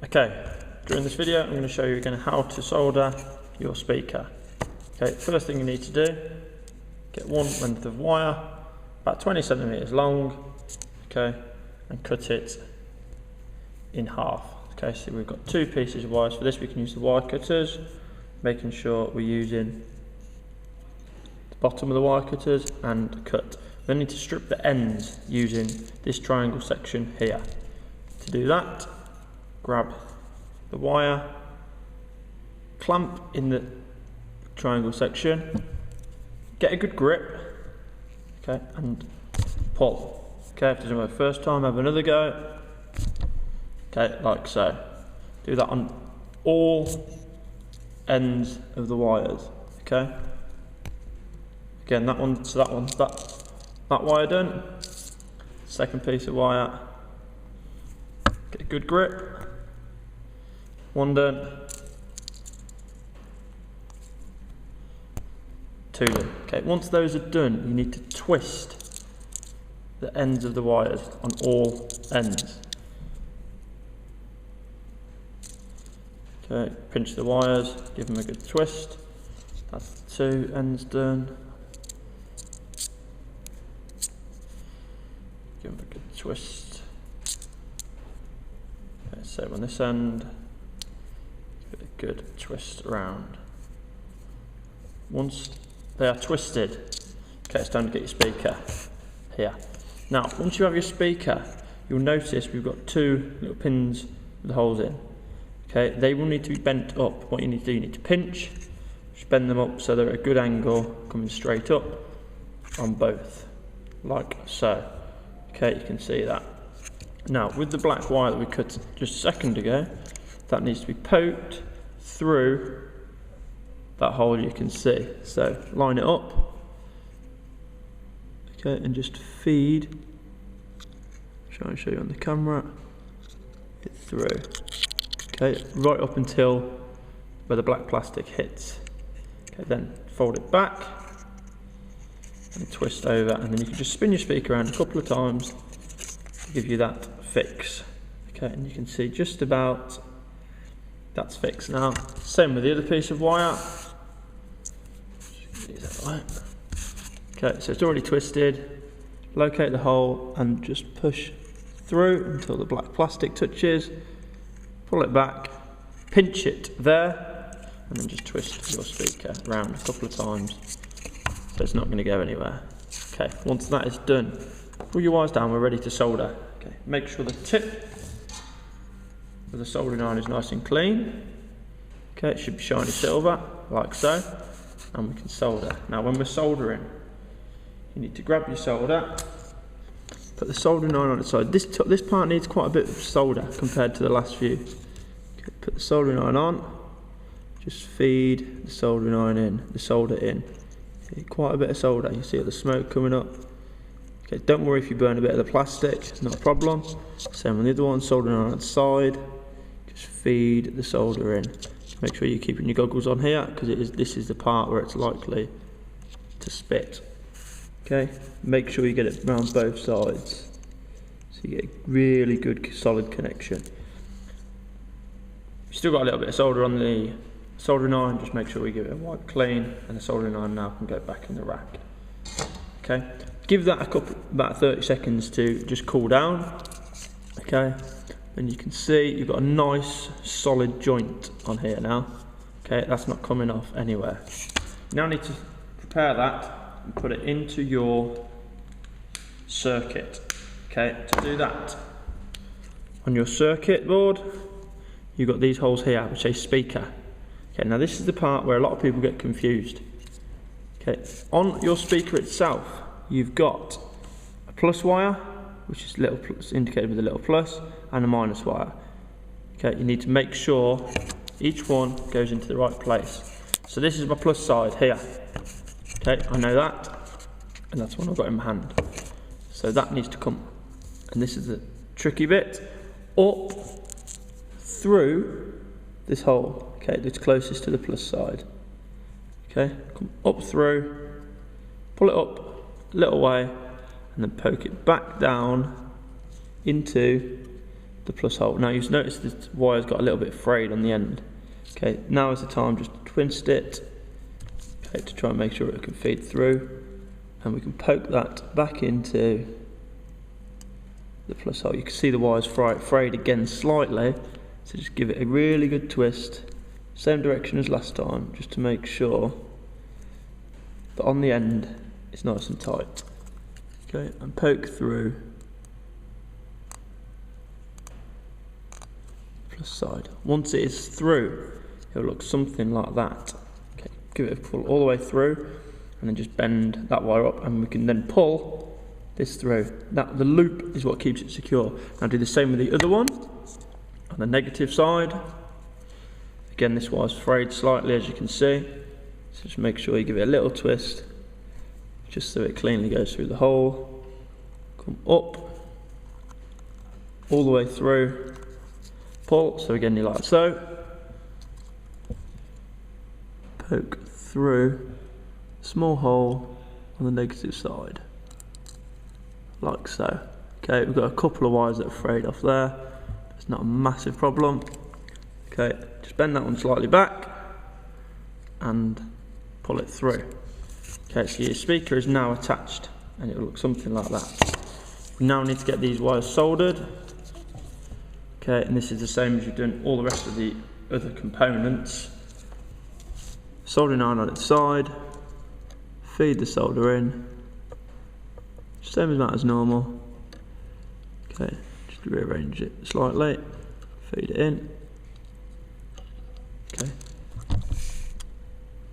Okay, during this video I'm going to show you again how to solder your speaker. Okay, first thing you need to do, get one length of wire, about 20 centimeters long, okay, and cut it in half. Okay, so we've got two pieces of wires. For this we can use the wire cutters, making sure we're using the bottom of the wire cutters and cut. We need to strip the ends using this triangle section here. To do that, grab the wire, clamp in the triangle section, get a good grip, okay, and pull. Okay, if this is my first time, have another go. Okay, like so. Do that on all ends of the wires. Okay. Again, that one, so that wire done. Second piece of wire. Get a good grip. One done. Two done. Okay, once those are done, you need to twist the ends of the wires on all ends. Okay, pinch the wires, give them a good twist. That's two ends done. Give them a good twist. Okay, same on this end. Give it a good twist around. Once they are twisted, okay, it's time to get your speaker here. Now, once you have your speaker, you'll notice we've got two little pins with holes in. Okay, they will need to be bent up. What you need to do, you need to pinch, just bend them up so they're at a good angle, coming straight up on both, like so. Okay, you can see that. Now, with the black wire that we cut just a second ago, that needs to be poked through that hole you can see. So, line it up, okay, and just feed, try and show you on the camera, it through. Okay, right up until where the black plastic hits. Okay, then fold it back and twist over, and then you can just spin your speaker around a couple of times to give you that fix. Okay, and you can see just about that's fixed now. Same with the other piece of wire. Okay, so it's already twisted. Locate the hole and just push through until the black plastic touches. Pull it back, pinch it there, and then just twist your speaker around a couple of times so it's not going to go anywhere. Okay, once that is done, pull your wires down, we're ready to solder. Okay, make sure the tip of the soldering iron is nice and clean. Okay, it should be shiny silver, like so, and we can solder. Now when we're soldering, you need to grab your solder, put the soldering iron on its side. This part needs quite a bit of solder compared to the last few. Okay, put the soldering iron on, just feed the soldering iron in, the solder in. Okay, quite a bit of solder, you see the smoke coming up. Okay, don't worry if you burn a bit of the plastic, not a problem. Same on the other one, soldering iron on its side, just feed the solder in. Make sure you're keeping your goggles on here, because this is the part where it's likely to spit. Okay, make sure you get it around both sides so you get a really good solid connection. You've still got a little bit of solder on the soldering iron, just make sure we give it a wipe clean, and the soldering iron now can go back in the rack. Okay, give that about 30 seconds to just cool down. Okay, and you can see you've got a nice solid joint on here now. Okay, that's not coming off anywhere. You now need to prepare that and put it into your circuit. Okay, to do that, on your circuit board, you've got these holes here which say speaker. Okay, now this is the part where a lot of people get confused. Okay, on your speaker itself, you've got a plus wire, which is little plus, indicated with a little plus, and a minus wire. Okay, you need to make sure each one goes into the right place. So this is my plus side here. Okay, I know that, and that's one I've got in my hand. So that needs to come, and this is the tricky bit, up through this hole. Okay, it's closest to the plus side. Okay, come up through, pull it up a little way, and then poke it back down into the plus hole. Now you've noticed this wire's got a little bit frayed on the end. Okay, now is the time just to twist it, okay, to try and make sure it can feed through, and we can poke that back into the plus hole. You can see the wire's frayed again slightly, so just give it a really good twist, same direction as last time, just to make sure that on the end it's nice and tight. Okay, and poke through plus side. Once it is through, it'll look something like that. Okay, give it a pull all the way through, and then just bend that wire up, and we can then pull this through. That the loop is what keeps it secure. Now do the same with the other one on the negative side. Again, this wire's frayed slightly, as you can see, so just make sure you give it a little twist, just so it cleanly goes through the hole. Come up all the way through, pull, so again you like so, poke through, small hole on the negative side, like so. Okay, we've got a couple of wires that are frayed off there, it's not a massive problem. Okay, just bend that one slightly back and pull it through. Okay, so your speaker is now attached, and it will look something like that. We now need to get these wires soldered. Okay, and this is the same as you've done all the rest of the other components. Soldering iron on its side, feed the solder in, same as that as normal. Okay, just rearrange it slightly, feed it in. Okay,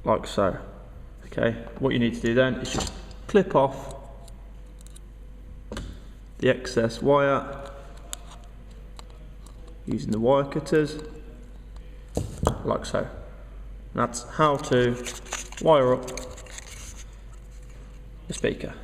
like so. Okay, what you need to do then is just clip off the excess wire using the wire cutters, like so. That's how to wire up the speaker.